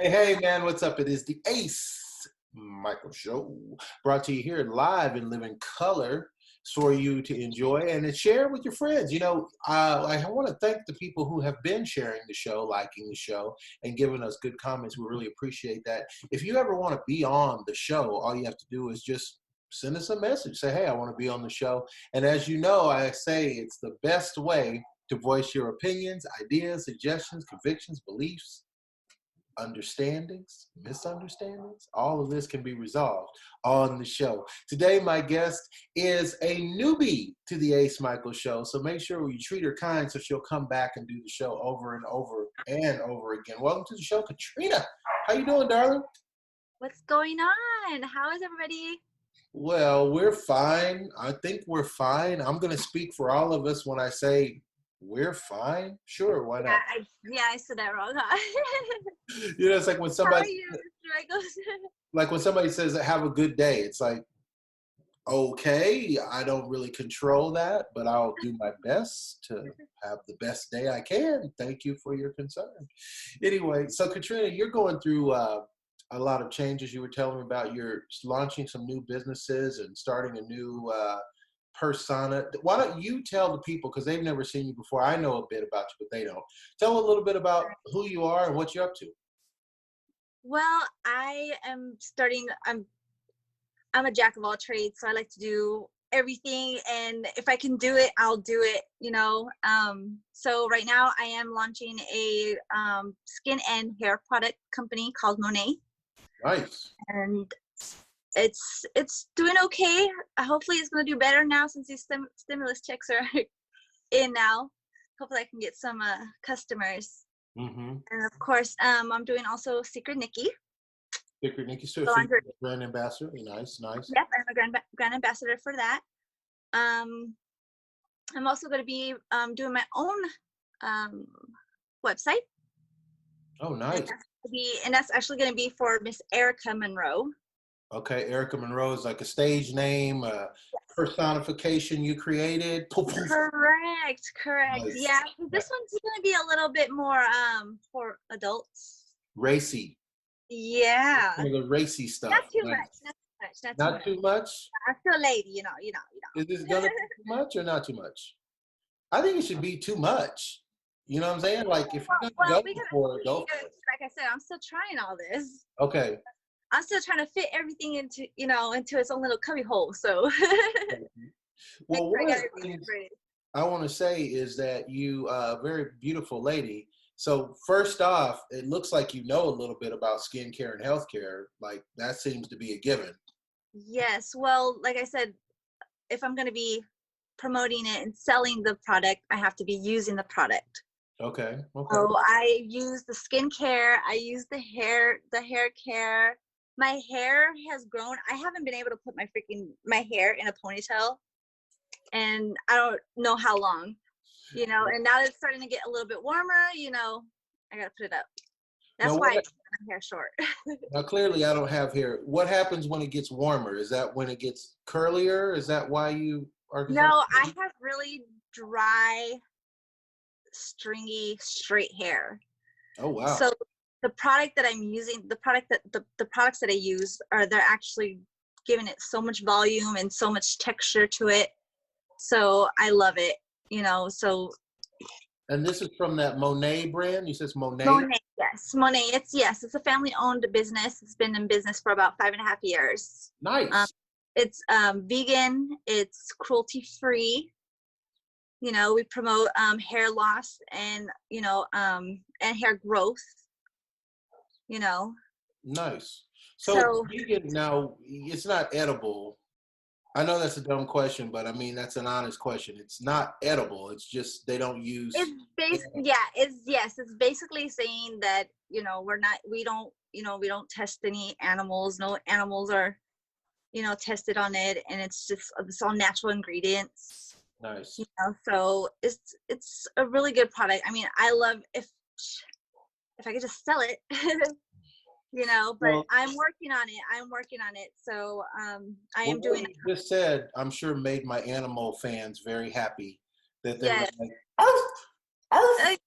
Hey, hey, man, what's up? It is the Ace Michael Show, brought to you here live in living color for you to enjoy and to share with your friends. I want to thank the people who have been sharing the show, liking the show, and giving us good comments. We really appreciate that. If you ever want to be on the show, all you have to do is just send us a message. Say, hey, I want to be on the show. And as you know, I say it's the best way to voice your opinions, ideas, suggestions, convictions, beliefs, understandings, misunderstandings. All of this can be resolved on the show. Today, my guest is a newbie to the Ace Michael Show, so make sure you treat her kind so she'll come back and do the show over and over and over again. Welcome to the show, Katrina. How you doing, darling? What's going on? How is everybody? Well, we're fine. I think we're fine. I'm going to speak for all of us when I say we're fine. Sure, why not? I said that wrong, huh? It's like when How somebody, are you, Mr. Michaels? like when somebody says, have a good day. It's like, okay, I don't really control that, but I'll do my best to have the best day I can. Thank you for your concern. Anyway, so Katrina, you're going through a lot of changes. You were telling me about you're launching some new businesses and starting a new persona. Why don't you tell the people, because they've never seen you before. I know a bit about you, but they don't. Tell a little bit about who you are and what you're up to. Well, I'm a jack of all trades, so I like to do everything, and if I can do it, I'll do it, So right now I am launching a skin and hair product company called Monet. Nice. And it's doing okay. Hopefully it's going to do better now since these stimulus checks are in now. Hopefully I can get some customers. Mm-hmm. And of course, I'm doing also Secret Nikki. Secret Nikki, so brand ambassador. Nice. Yep, I'm a grand ambassador for that. I'm also going to be doing my own website. Oh, nice. And that's actually going to be for Miss Erica Monroe. Okay, Erica Monroe is like a stage name, personification you created. Correct. Nice. Yeah, this one's going to be a little bit more for adults. Racy. Yeah. Some of the racy stuff. Not too much. Not too much? I'm still a lady, you know. Is this going to be too much or not too much? I think it should be too much. You know what I'm saying? Like if you're going to go for it, go for it. Like I said, I'm still trying all this. Okay. I'm still trying to fit everything into its own little cubby hole. So. Well, what I want to say is that you are a very beautiful lady. So first off, it looks like you know a little bit about skincare and healthcare. Like that seems to be a given. Yes. Well, like I said, if I'm going to be promoting it and selling the product, I have to be using the product. Okay. So I use the skincare. I use the hair care. My hair has grown. I haven't been able to put my hair in a ponytail, and I don't know how long, and now it's starting to get a little bit warmer, I got to put it up. That's why I keep my hair short. Now, clearly I don't have hair. What happens when it gets warmer? Is that when it gets curlier? Is that why you are? No, I have really dry, stringy, straight hair. Oh, wow. So the product that I'm using, the products that I use they're actually giving it so much volume and so much texture to it. So I love it, so. And this is from that Monet brand? You said it's Monet? Monet, yes. Monet, it's a family-owned business. It's been in business for about 5.5 years. Nice. It's vegan. It's cruelty-free. We promote hair loss and, and hair growth. Nice. So vegan, now it's not edible. I know that's a dumb question, but I mean that's an honest question. It's not edible. It's just they don't use. It's basically saying that we don't test any animals. No animals are tested on it, and it's all natural ingredients. Nice. So it's a really good product. I mean, I love if I could just sell it. But I'm working on it. So I am doing. What you just said, I'm sure made my animal fans very happy that they were like, Arf,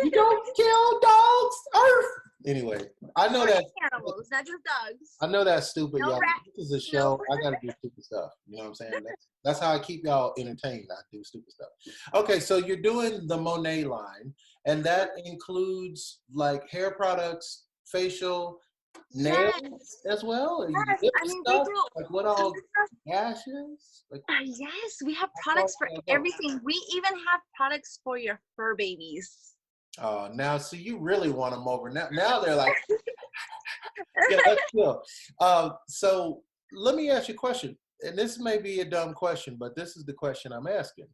you don't kill dogs, arf. Anyway, I know Or that. animals, not just dogs. I know that's stupid, No y'all. rats. This is a No. show. I got to do stupid stuff. You know what I'm saying? That's how I keep y'all entertained. I do stupid stuff. Okay, so you're doing the Monet line, and that includes like hair products, facial, Yes. nails as well, Yes. lip I mean, we stuff. do. Like what We all? have, Ashes? Like yes, we have how far products for can I go? everything. We even have products for your fur babies. Now, see, you really want them over now. Now they're like, yeah, let's go. So let me ask you a question, and this may be a dumb question, but this is the question I'm asking.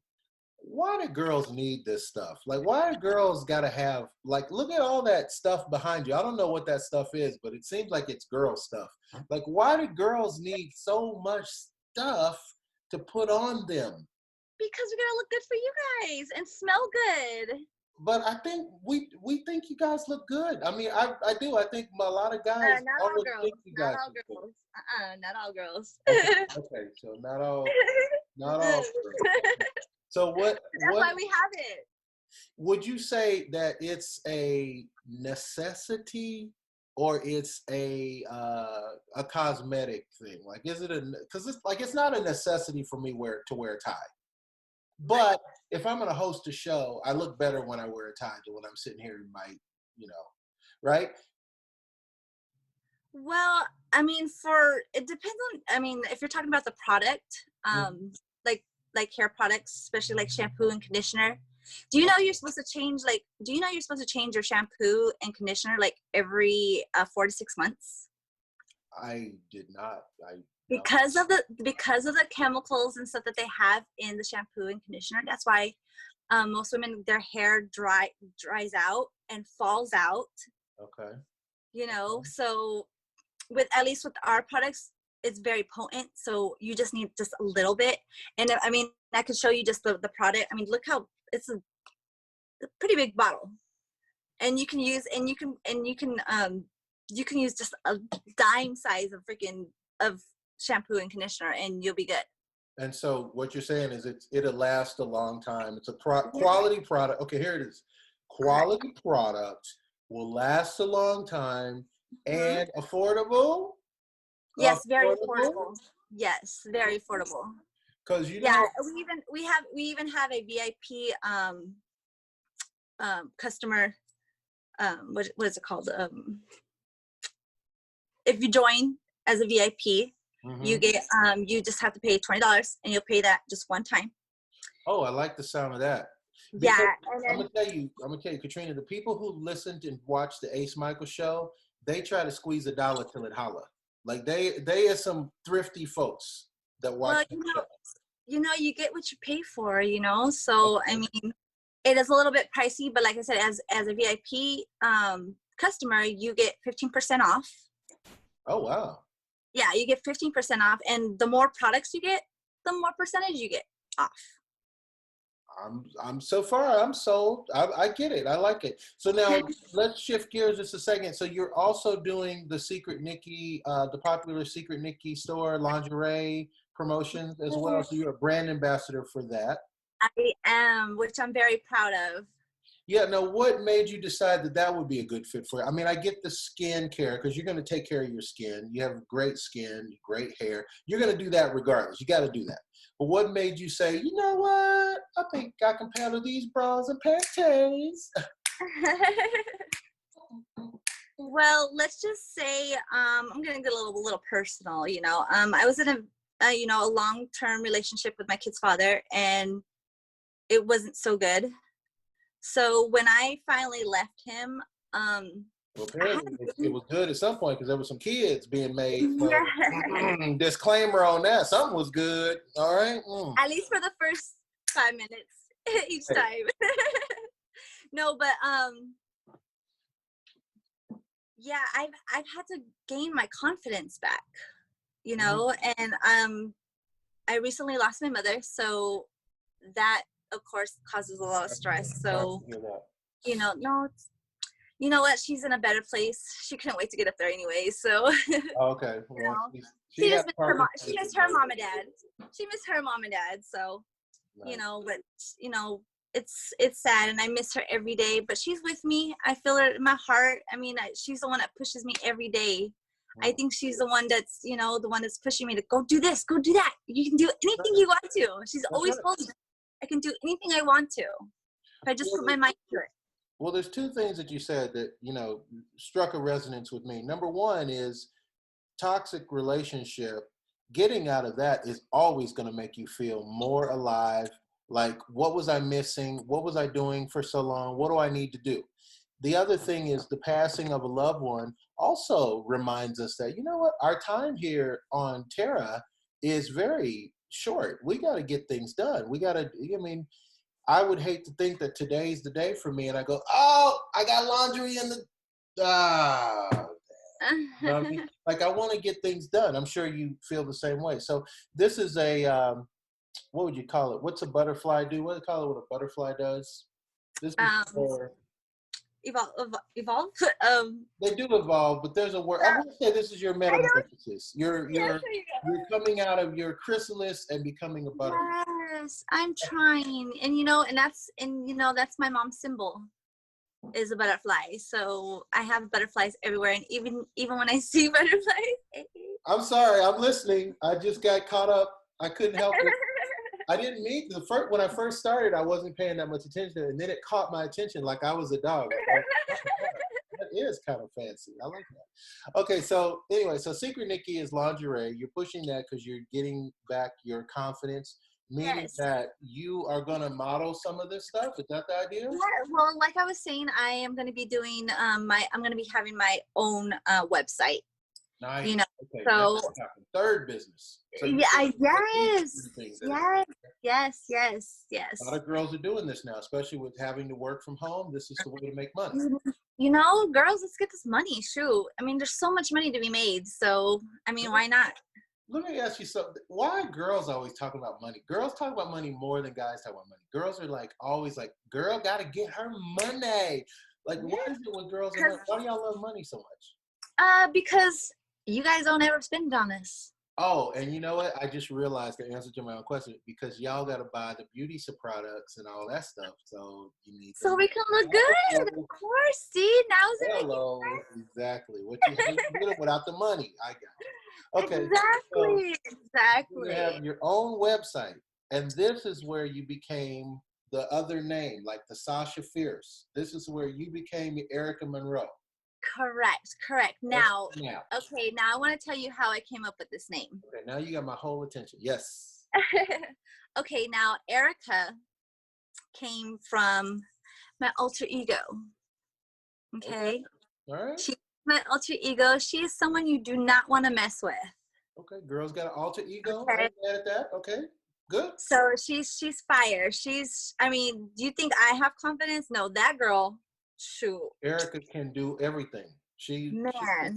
Why do girls need this stuff? Like, why do girls got to have, like, look at all that stuff behind you. I don't know what that stuff is, but it seems like it's girl stuff. Like, why do girls need so much stuff to put on them? Because we're gonna look good for you guys and smell good. But I think we think you guys look good. I mean, I do. I think a lot of guys Not all already girls. think you Not guys all look good. girls. Not all girls. Okay, okay. So not all girls. So That's what why we have it. would you say that it's a necessity or it's a cosmetic thing? Like, is it because it's like it's not a necessity for me to wear a tie. Right. But if I'm going to host a show, I look better when I wear a tie than when I'm sitting here in my, you know, right? Well, I mean, for it depends on. I mean, if you're talking about the product, Mhm. like hair products, especially like shampoo and conditioner. Do you know you're supposed to change like? Do you know you're supposed to change your shampoo and conditioner like every 4 to 6 months? I did not. I no. Because of the chemicals and stuff that they have in the shampoo and conditioner. That's why most women their hair dries out and falls out. Okay. So with at least with our products, it's very potent, so you just need just a little bit. And I mean, I could show you just the product. I mean, look how it's a pretty big bottle, and you can use just a dime size of freaking of shampoo and conditioner, and you'll be good. And so what you're saying is it'll last a long time. It's a Yeah. quality product. Okay, here it is. Correct. Quality product will last a long time Mhm. and affordable. Yes, very Affordable. affordable. Yes, very affordable. Because you Yeah, know, we even have a VIP customer, what is it called, if you join as a VIP, you mhm. get you just have to pay $20, and you'll pay that just one time. Oh, I like the sound of that. Because Yeah, and then I'm gonna tell you, Katrina, the people who listened and watched the Ace Michael show, they try to squeeze a dollar till it holla. Like they are some thrifty folks that watch well, that show. you get what you pay for, so I mean, it is a little bit pricey, but like I said, as a VIP customer, you get 15% off. Oh wow. Yeah, you get 15% off, and the more products you get, the more percentage you get off. I'm so far I'm sold. I get it. I like it. So now let's shift gears just a second. So you're also doing the Secret Nikki, the popular Secret Nikki store lingerie promotions as well. So you're a brand ambassador for that. I am, which I'm very proud of. Yeah. Now, what made you decide that that would be a good fit for you? I mean, I get the skin care because you're going to take care of your skin. You have great skin, great hair. You're going to do that regardless. You got to do that. But what made you say, you know what? I think I can handle these bras and panties. Well, let's just say I'm gonna get a little personal. I was in a long-term relationship with my kid's father, and it wasn't so good. So when I finally left him, Well, I had apparently it was good at some point because there were some kids being made. So yeah, disclaimer on that. Something was good. All right. Mm. at least for the first 5 minutes each Hey, time. No, but yeah, I've had to gain my confidence back, mhm. and I recently lost my mother, so that of course causes a lot of stress. Sorry So to hear that. no, you know what? She's in a better place. She couldn't wait to get up there anyway. So Oh, okay. Well, she she had just missed her mom. She Parkinson's. missed her mom and dad. She missed her mom and dad. So Nice. but it's sad, and I miss her every day, but she's with me. I feel her in my heart. I mean, she's the one that pushes me every day. I think she's the one that's, you know, the one that's pushing me to go do this, go do that. You can do anything you want to. She's always told me I can do anything I want to if I just put my mind to it. Well, there's two things that you said that, you know, struck a resonance with me. Number one is toxic relationship. Getting out of that is always going to make you feel more alive. Like, what was I missing? What was I doing for so long? What do I need to do? The other thing is the passing of a loved one also reminds us that, you know what, our time here on Terra is very short. We got to get things done. We got to, I mean, I would hate to think that today's the day for me and I go, oh, I got laundry in the, you know what I mean? Like, I want to get things done. I'm sure you feel the same way. So this is a, what would you call it? What's a butterfly do? What do you call it? What a butterfly does? This is for evolve. They do evolve, but there's a word. I'm gonna say this is your metamorphosis. You're coming out of your chrysalis and becoming a butterfly. Yes, I'm trying, and you know, that's my mom's symbol, is a butterfly. So I have butterflies everywhere, and even when I see butterflies. I'm sorry, I'm listening. I just got caught up. I couldn't help it. I didn't mean when I first started, I wasn't paying that much attention, and then it caught my attention like I was a dog. That is kind of fancy. I like that. Okay, so anyway, so Secret Nikki is lingerie. You're pushing that because you're getting back your confidence, meaning that you are going to model some of this stuff. Is that the idea? Yeah, well, like I was saying, I am going to be doing I'm going to be having my own website. Nice. You know, okay, so third business. So yes. A lot of girls are doing this now, especially with having to work from home. This is the way to make money. You know, girls, let's get this money. Shoot. I mean, there's so much money to be made. So, I mean, why not? Let me ask you something. Why are girls always talking about money? Girls talk about money more than guys talk about money. Girls are like always like, girl got to get her money. Like, what is it with girls? Why do y'all love money so much? Because you guys don't ever spend it on us. Oh, and you know what? I just realized the answer to my own question, because y'all got to buy the beauty products and all that stuff. So you need. So we can look good, of course. See, now's hello, exactly. What you get without the money? I got it. Okay. Exactly. So exactly. You have your own website, and this is where you became the other name, like the Sasha Fierce. This is where you became Erica Monroe. Correct. Now, okay, now I want to tell you how I came up with this name. Okay, now you got my whole attention. Yes. Okay, now Erica came from my alter ego. Okay. All right. She's my alter ego. She is someone you do not want to mess with. Okay, girls got an alter ego. Okay. I'm mad at that. Okay, good. So she's fire. I mean, do you think I have confidence? No, that girl. Shoot. Erica can do everything. Yes. Okay.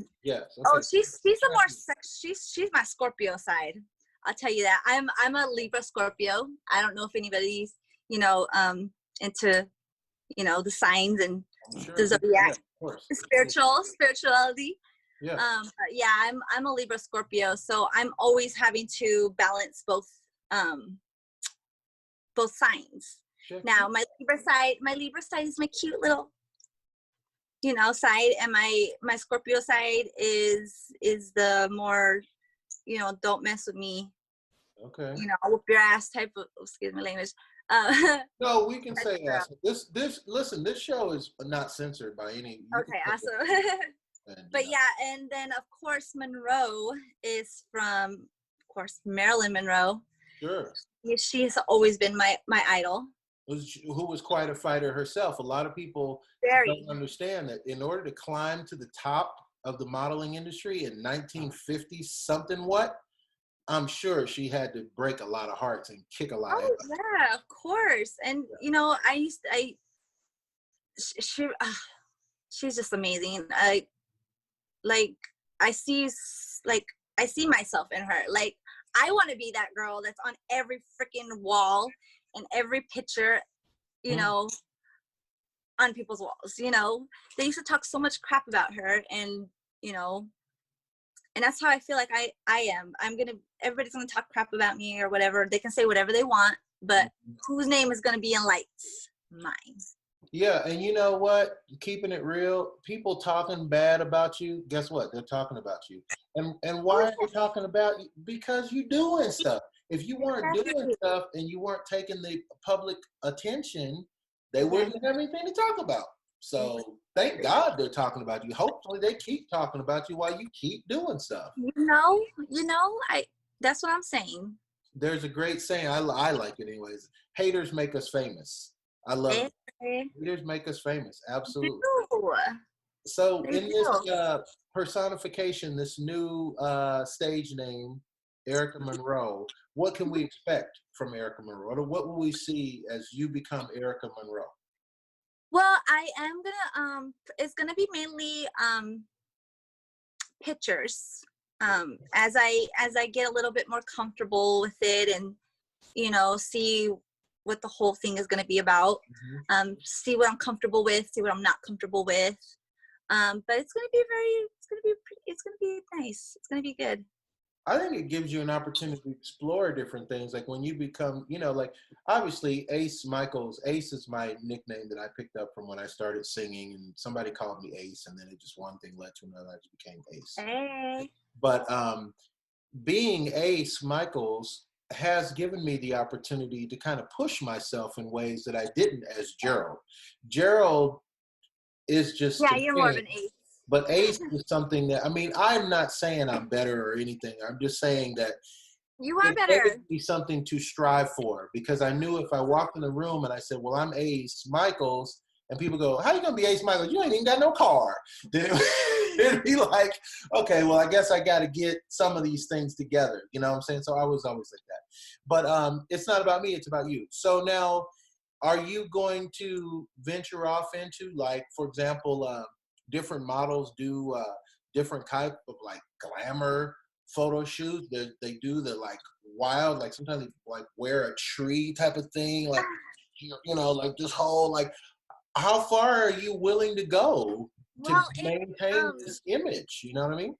Oh, she's a more she's my Scorpio side. I'll tell you that. I'm a Libra Scorpio. I don't know if anybody's, you know, into, you know, the signs and the zodiac, spirituality. Yeah. But yeah, I'm a Libra Scorpio, so I'm always having to balance both signs. Sure. Now my Libra side is my cute little, you know, side, and my Scorpio side is the more, you know, don't mess with me. Okay. You know, I'll whoop your ass type of, excuse my language. No, we can say ass. Listen, this show is not censored by any. Okay, awesome. But yeah, and then of course Monroe is from, of course, Marilyn Monroe. Sure. She's always been my idol. Who was quite a fighter herself. A lot of people don't understand that in order to climb to the top of the modeling industry in 1950 something, I'm sure she had to break a lot of hearts and kick a lot of ass. Yeah, of course. And you know, she's just amazing. I see myself in her. Like, I want to be that girl that's on every freaking wall and every picture, you know, on people's walls. You know, they used to talk so much crap about her, and you know, and that's how I feel like I am. Everybody's gonna talk crap about me or whatever. They can say whatever they want, but whose name is going to be in lights? Mine. Yeah, and you know what? Keeping it real, people talking bad about you, guess what? They're talking about you. And why are they talking about you? Because you doing stuff. If you weren't doing Exactly. stuff and you weren't taking the public attention, they wouldn't Exactly. have anything to talk about. So thank God they're talking about you. Hopefully they keep talking about you while you keep doing stuff. That's what I'm saying. There's a great saying, I like it anyways. Haters make us famous. I love They, it. Haters make us famous. they Absolutely. do. So They in this do. personification, this new stage name, Erica Monroe, what can we expect from Erica Monroe? Or what will we see as you become Erica Monroe? Well, I am gonna it's gonna be mainly pictures. As I get a little bit more comfortable with it, and see what the whole thing is gonna be about. Mm-hmm. See what I'm comfortable with, see what I'm not comfortable with. But it's gonna be nice. It's gonna be good. I think it gives you an opportunity to explore different things. Like when you become, like obviously Ace Micheals, Ace is my nickname that I picked up from when I started singing, and somebody called me Ace, and then it just one thing led to another. I just became Ace. Hey. But being Ace Micheals has given me the opportunity to kind of push myself in ways that I didn't as Gerald. Gerald is just Yeah, a you're more of name. an ace. But Ace is something that, I mean, I'm not saying I'm better or anything. I'm just saying that You are it gave better. me something to strive for, because I knew if I walked in the room and I said, well, I'm Ace Micheals, and people go, how you going to be Ace Micheals? You ain't even got no car. Then it'd be like, okay, well, I guess I got to get some of these things together. You know what I'm saying? So I was always like that. But it's not about me. It's about you. So now, are you going to venture off into, like, for example, different models do different type of like glamour photo shoots? They do the like wild, like sometimes they like wear a tree type of thing, like like this whole like. How far are you willing to go to Well, maintain this image? You know what I mean?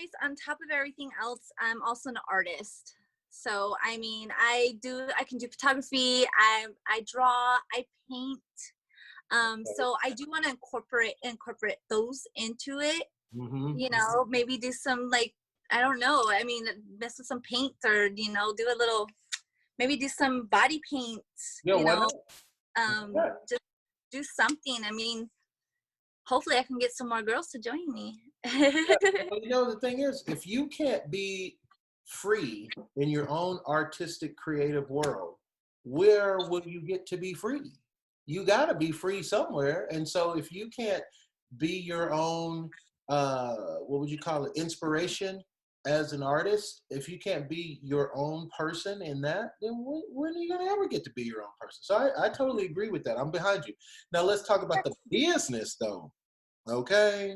Ace, on top of everything else, I'm also an artist. So I mean, I can do photography, I draw, I paint. So I do want to incorporate those into it. Mm-hmm. Maybe do some, like, I don't know. I mean, mess with some paint, or do a little, maybe do some body paints. Yeah, why not? Just do something. I mean, hopefully I can get some more girls to join me. Well, the thing is, if you can't be free in your own artistic, creative world, where will you get to be free? You got to be free somewhere. And so if you can't be your own, what would you call it, inspiration as an artist, if you can't be your own person in that, then when are you going to ever get to be your own person? So I totally agree with that. I'm behind you. Now let's talk about the business, though. Okay?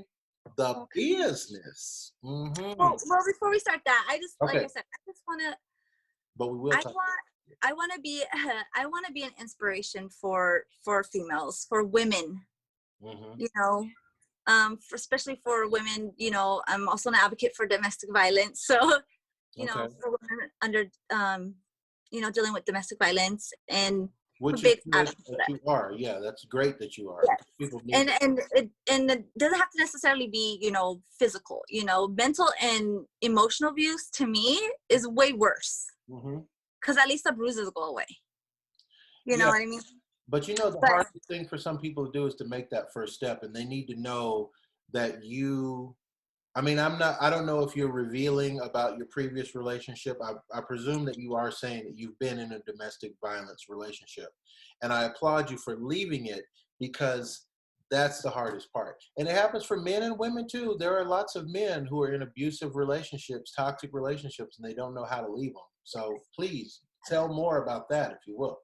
The business. Mm-hmm. Well, before we start that, like Okay, I said, I just want to, but we will I talk. want, I want to be, I want to be an inspiration for females, for women, Mm-hmm. especially for women. I'm also an advocate for domestic violence. So, Okay. for women under, dealing with domestic violence, and a Which is big good advocate for that that. you are. Yeah, that's great that you are. Yes. People need And that. it doesn't have to necessarily be, physical. Mental and emotional abuse to me is way worse, Mm-hmm. because at least the bruises go away. You know Yeah, what I mean? but the But hardest thing for some people to do is to make that first step, and they need to know that you. I mean, I don't know if you're revealing about your previous relationship. I presume that you are saying that you've been in a domestic violence relationship. And I applaud you for leaving it, because that's the hardest part. And it happens for men and women too. There are lots of men who are in abusive relationships, toxic relationships, and they don't know how to leave them. So please tell more about that, if you will.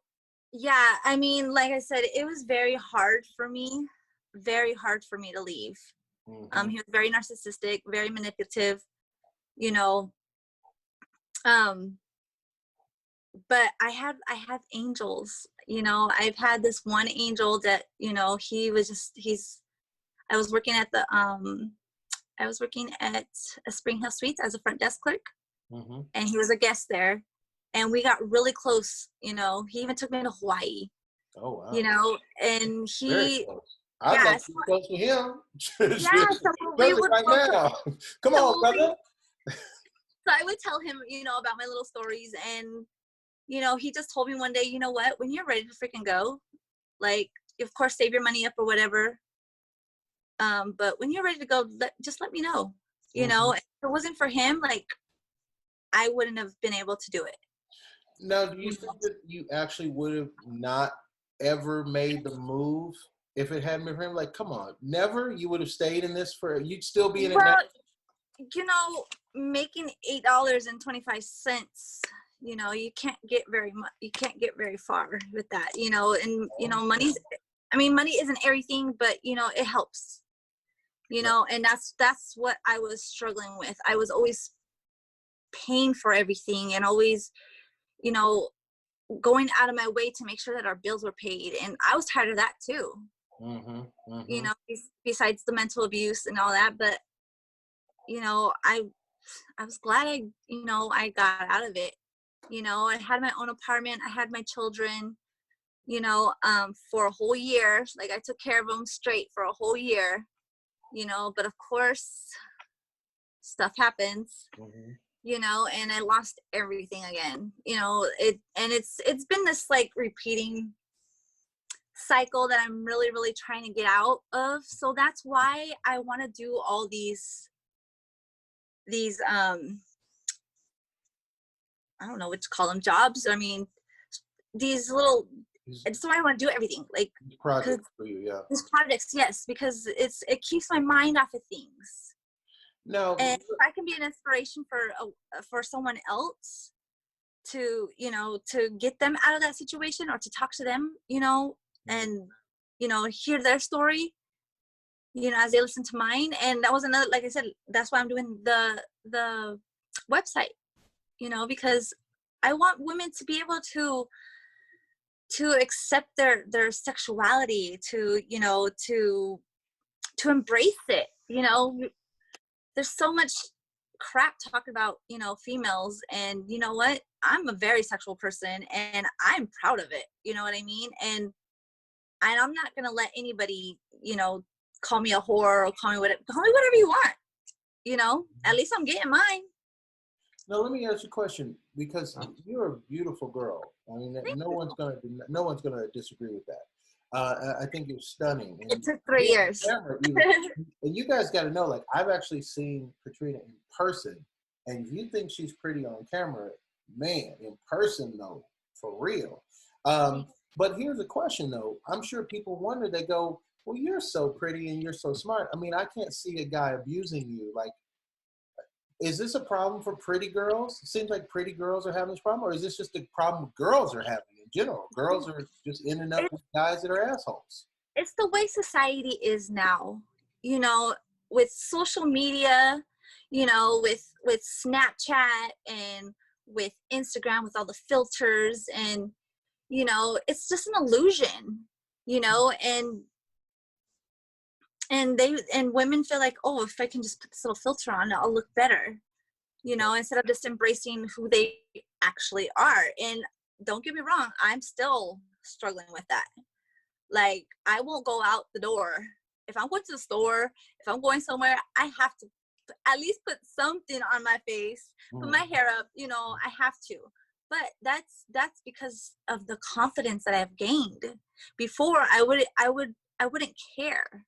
yeah, I mean, like I said, it was very hard for me to leave. Mm-hmm. He was very narcissistic, very manipulative, you know. Um, but I have angels. I've had this one angel that, I was working at a Spring Hill Suites as a front desk clerk, Mm-hmm. and he was a guest there. and we got really close. You know, he even took me to Hawaii. Oh wow. You know, and Very he, close. I'd yeah, like to be close to him. yeah. So we Especially would right go. now. Come on, brother. So I would tell him, you know, about my little stories, and you know, he just told me one day, you know what, when you're ready to freaking go, like, of course, save your money up or whatever. But when you're ready to go, just let me know. You know, if it wasn't for him, like, I wouldn't have been able to do it. Now, do you think that you actually would have not ever made the move if it hadn't been for him? Like, come on, never? You would have stayed in this for, you'd still be in it now? Well, you know, making $8.25, you know, you can't get very much, you can't get very far with that, you know, and, you know, money isn't everything, but, you know, it helps, you know, and that's what I was struggling with. I was always paying for everything and always, you know, going out of my way to make sure that our bills were paid. And I was tired of that too, you know, besides the mental abuse and all that. But, you know, I was glad I got out of it. You know, I had my own apartment. I had my children, you know, for a whole year. Like, I took care of them straight for a whole year, you know, but of course stuff happens, you know, and I lost everything again, you know, it's been this like repeating cycle that I'm really, really trying to get out of. So that's why I want to do all these I don't know what to call them, jobs. I mean, these little, I just want to do everything. Like, projects for you, yeah. These projects, yes, because it keeps my mind off of things. No, and if I can be an inspiration for someone else to, you know, to get them out of that situation, or to talk to them, you know, and, you know, hear their story, you know, as they listen to mine. And that was another, like I said, that's why I'm doing the website, you know, because I want women to be able to accept their sexuality, to, you know, to embrace it. You know, there's so much crap talking about, you know, females, and you know what, I'm a very sexual person and I'm proud of it, you know what I mean? And I'm not gonna let anybody, you know, call me a whore or call me whatever you want, you know. At least I'm getting mine. Now, let me ask you a question, because you're a beautiful girl. I mean, no one's gonna disagree with that. I think you're stunning. And it took 3 years. And you guys got to know, like, I've actually seen Katrina in person, and you think she's pretty on camera, man, in person though, for real. But here's a question though. I'm sure people wonder, they go, well, you're so pretty and you're so smart. I mean, I can't see a guy abusing you. Like, is this a problem for pretty girls? It seems like pretty girls are having this problem, or is this just a problem girls are having in general? Girls are just ending up with guys that are assholes. It's the way society is now, you know, with social media, you know, with Snapchat and with Instagram, with all the filters, and, you know, it's just an illusion, you know. And women feel like, oh, if I can just put this little filter on, I'll look better, you know, instead of just embracing who they actually are. And don't get me wrong, I'm still struggling with that. Like, I won't go out the door. If I'm going to the store, if I'm going somewhere, I have to at least put something on my face, put my hair up, you know, I have to. But that's because of the confidence that I've gained. Before, I wouldn't care.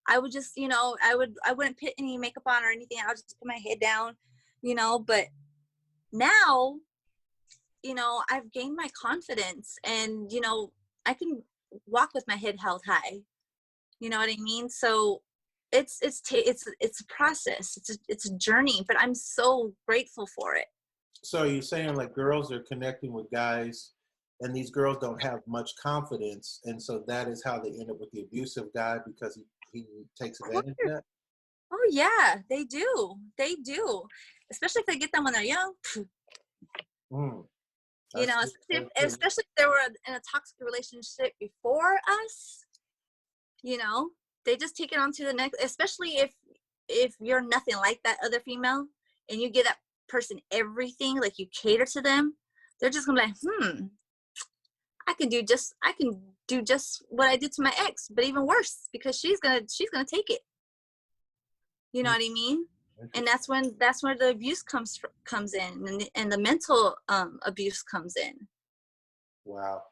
I would just, you know, I wouldn't put any makeup on or anything. I'll just put my head down, you know. But now, you know, I've gained my confidence, and, you know, I can walk with my head held high. You know what I mean? So it's a process. It's a journey, but I'm so grateful for it. So you're saying, like, girls are connecting with guys, and these girls don't have much confidence, and so that is how they end up with the abusive guy, because he takes advantage of that? Oh yeah, they do. They do. Especially if they get them when they're young. You know, especially if they were in a toxic relationship before us, you know, they just take it on to the next, especially if you're nothing like that other female and you give that person everything, like you cater to them, they're just gonna be like, I can do just what I did to my ex, but even worse, because she's gonna take it. You know what I mean? And that's where the abuse comes in, and the mental abuse comes in. Wow.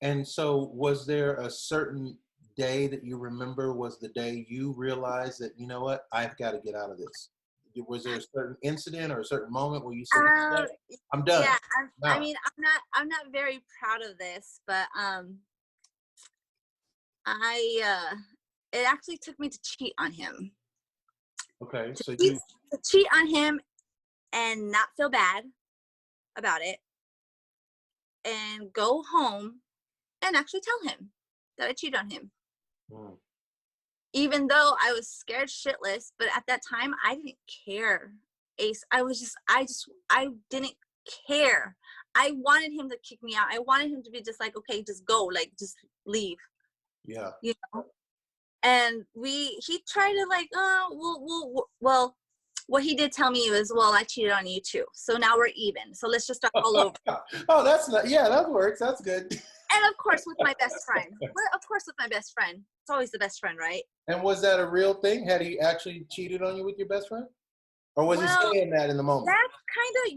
And so was there a certain day that you remember was the day you realized that, you know what, I've got to get out of this? Was there a certain incident or a certain moment where you said, I'm done? Yeah, I mean, I'm not very proud of this, but it actually took me to cheat on him. Okay, so to cheat on him and not feel bad about it, and go home and actually tell him that I cheated on him. Even though I was scared shitless, but at that time I didn't care, Ace. I didn't care. I wanted him to kick me out. I wanted him to be just like, okay, just go, like, just leave. Yeah. You know? And he tried to like, well, what he did tell me was, well, I cheated on you too. So now we're even. So let's just start all over. Oh, that's not, yeah, that works. That's good. And of course, with my best friend. Of course, with my best friend. It's always the best friend, right? And was that a real thing? Had he actually cheated on you with your best friend? Or was he saying that in the moment? That's kind of,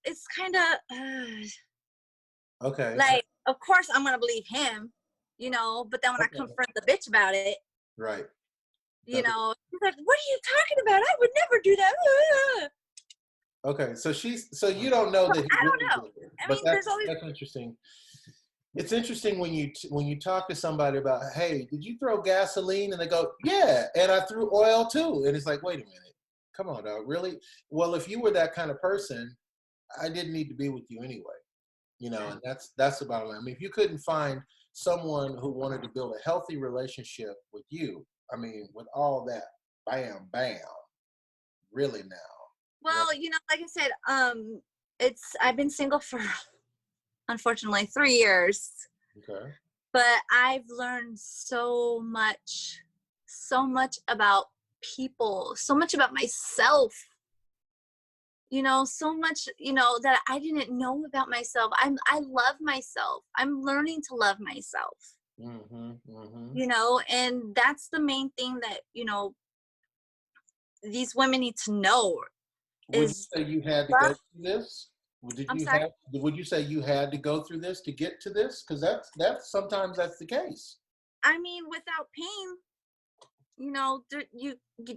it's kind of, okay. Like, of course I'm going to believe him, but then when I confront the bitch about it, right. He's like, what are you talking about? I would never do that. Okay, so you don't know that he I don't know. did it, I but mean, that's interesting. It's interesting when you talk to somebody about, hey, did you throw gasoline? And they go, yeah, and I threw oil too. And it's like, wait a minute, come on, dog, really? Well, if you were that kind of person, I didn't need to be with you anyway. And that's about it. I mean, if you couldn't find someone who wanted to build a healthy relationship with you, I mean, with all that, bam, bam, really now. Well, right? like I said, I've been single for, unfortunately, 3 years. Okay. But I've learned so much about people, so much about myself. So much, that I didn't know about myself. I love myself. I'm learning to love myself. And that's the main thing that, these women need to know. Would you say you had to go through this? Would you say you had to go through this to get to this? Because that's sometimes that's the case. I mean, without pain,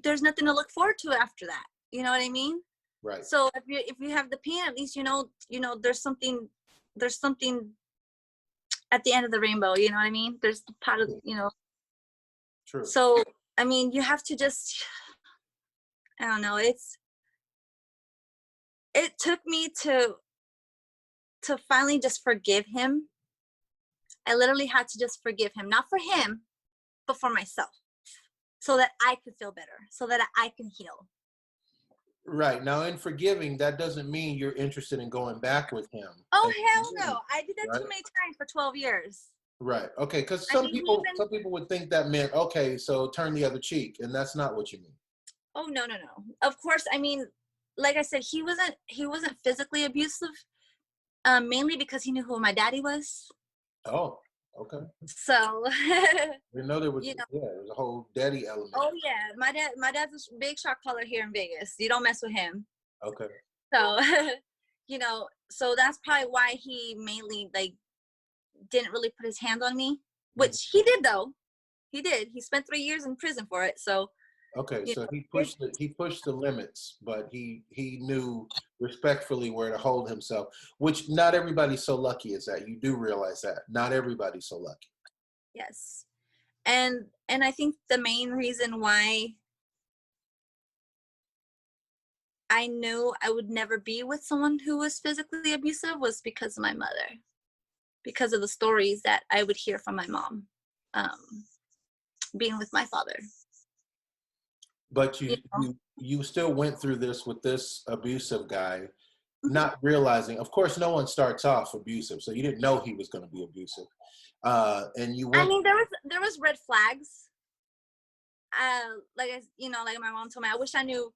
there's nothing to look forward to after that. You know what I mean? Right. So if you have the pain, at least there's something at the end of the rainbow. You know what I mean? There's the part of True. So I mean, you have to just, I don't know. It took me to finally just forgive him. I literally had to just forgive him, not for him, but for myself, so that I could feel better, so that I can heal. Right. Now, in forgiving, that doesn't mean you're interested in going back with him. Oh, hell no. I did that too many times for 12 years. Right. Okay. Because some people would think that meant, okay, so turn the other cheek. And that's not what you mean. Oh, no. Of course. I mean, like I said, he wasn't physically abusive, mainly because he knew who my daddy was. Oh, okay. So we know there was there's a whole daddy element. Oh yeah, my dad's a big shot caller here in Vegas. You don't mess with him. Okay. So so that's probably why he mainly like didn't really put his hand on me, which he did though. He did. He spent 3 years in prison for it. So okay, so he pushed the limits, but he knew respectfully where to hold himself, which not everybody's so lucky as that. You do realize that. Not everybody's so lucky. Yes. And I think the main reason why I knew I would never be with someone who was physically abusive was because of my mother, because of the stories that I would hear from my mom, being with my father. But you still went through this with this abusive guy, not realizing, of course, no one starts off abusive, so you didn't know he was going to be abusive. And you went. I mean, there was red flags. Like my mom told me, I wish I knew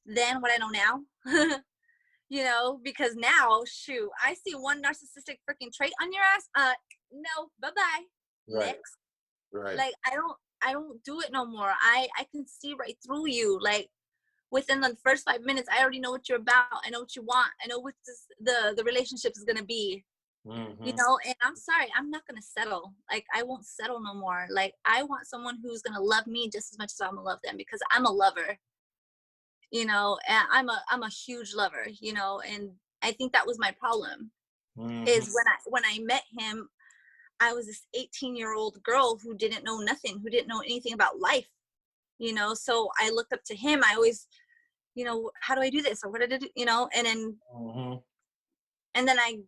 then what I know now. You know, because now, shoot, I see one narcissistic freaking trait on your ass. No, bye-bye. Right. Next. Right. Like, I don't do it no more. I can see right through you. Like, within the first 5 minutes, I already know what you're about. I know what you want. I know what the relationship is gonna be. You Mm-hmm. know, and I'm sorry, I'm not gonna settle. Like, I won't settle no more. Like, I want someone who's gonna love me just as much as I'm gonna love them, because I'm a lover. You know, and I'm a huge lover. You know, and I think that was my problem. Mm-hmm. Is when I met him, I was this 18-year-old girl who didn't know nothing, who didn't know anything about life. You know, so I looked up to him. I always, you know, how do I do this, or what did I do? You know, Mm-hmm. and then I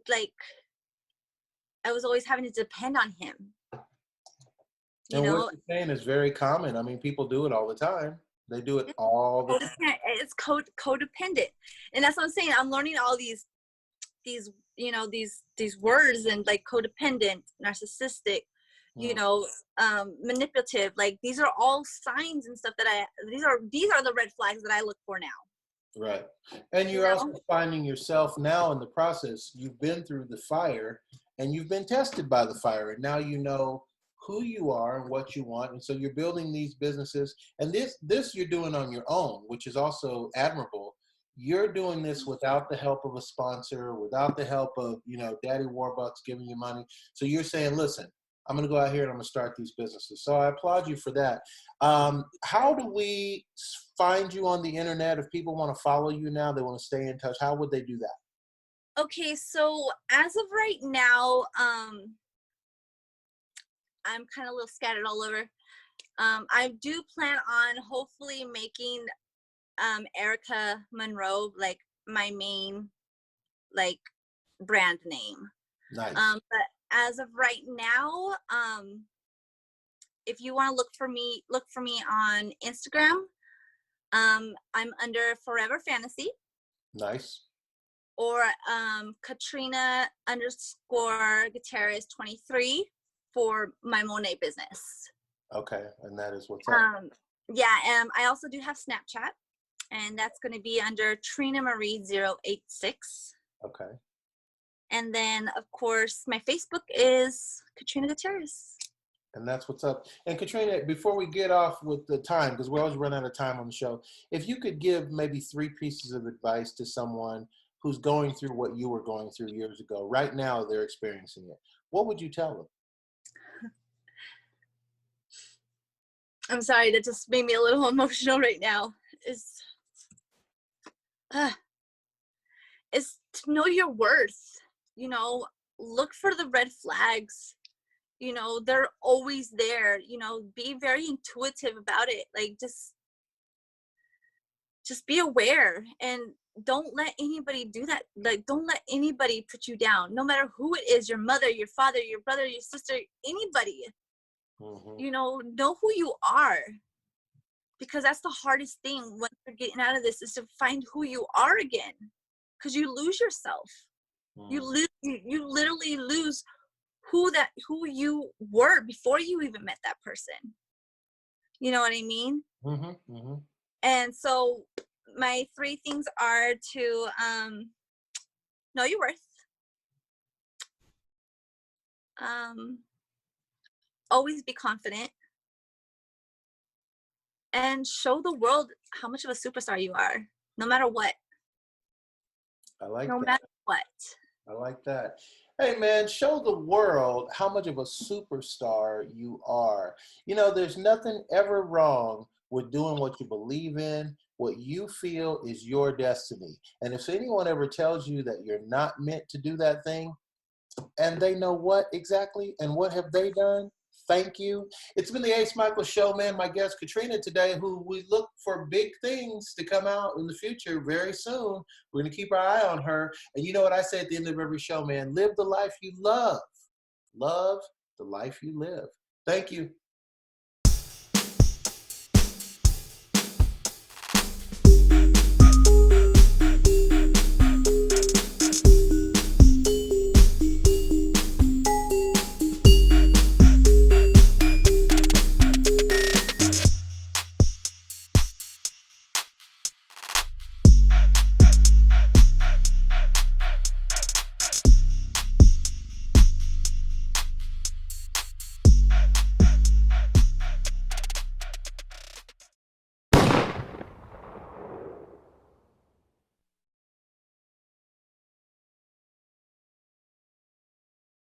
was always having to depend on him. You And what know, you're saying is very common. I mean, people do it all the time. They do it all the time. it's codependent, and that's what I'm saying. I'm learning all these you know these words, and like codependent, narcissistic, you Mm. know, manipulative. Like, these are all signs and stuff that these are the red flags that I look for now. Right. And You you're also know, finding yourself now in the process. You've been through the fire and you've been tested by the fire. And now you know who you are and what you want. And so you're building these businesses. And this you're doing on your own, which is also admirable. You're doing this without the help of a sponsor, without the help of, you know, Daddy Warbucks giving you money. So you're saying, listen, I'm going to go out here and I'm going to start these businesses. So I applaud you for that. How do we find you on the internet? If people want to follow you now, they want to stay in touch, how would they do that? okay, so as of right now, I'm kind of a little scattered all over. I do plan on hopefully making Erica Monroe like my main like brand name. Nice. But as of right now, if you want to look for me on Instagram. I'm under Forever Fantasy, Nice. or Katrina underscore Gutierrez 23 for my Monet business. Okay. And that is what's up. Yeah, I also do have Snapchat, and that's going to be under Trina Marie 086. Okay. And then, of course, my Facebook is Katrina Gutierrez. And that's what's up. And Katrina, before we get off with the time, because we always run out of time on the show, if you could give maybe 3 pieces of advice to someone who's going through what you were going through years ago, right now they're experiencing it, what would you tell them? I'm sorry, that just made me a little emotional right now. Is to know your worth. You know, look for the red flags. You know, they're always there. You know, be very intuitive about it. Like, just be aware, and don't let anybody do that. Like, don't let anybody put you down, no matter who it is, your mother, your father, your brother, your sister, anybody. Mm-hmm. You know who you are, because that's the hardest thing when you're getting out of this, is to find who you are again, because you lose yourself. Mm-hmm. You literally lose who you were before you even met that person. You know what I mean? Mm-hmm. Mm-hmm. And so my 3 things are to know your worth, always be confident, and show the world how much of a superstar you are, no matter what. I like No that. matter what. I like that. Hey, man, show the world how much of a superstar you are. You know, there's nothing ever wrong with doing what you believe in. What you feel is your destiny. And if anyone ever tells you that you're not meant to do that thing, and they know what exactly and what have they done, thank you. It's been the Ace Michael Show, man. My guest Katrina today, who we look for big things to come out in the future very soon. We're going to keep our eye on her. And you know what I say at the end of every show, man? Live the life you love. Love the life you live. Thank you.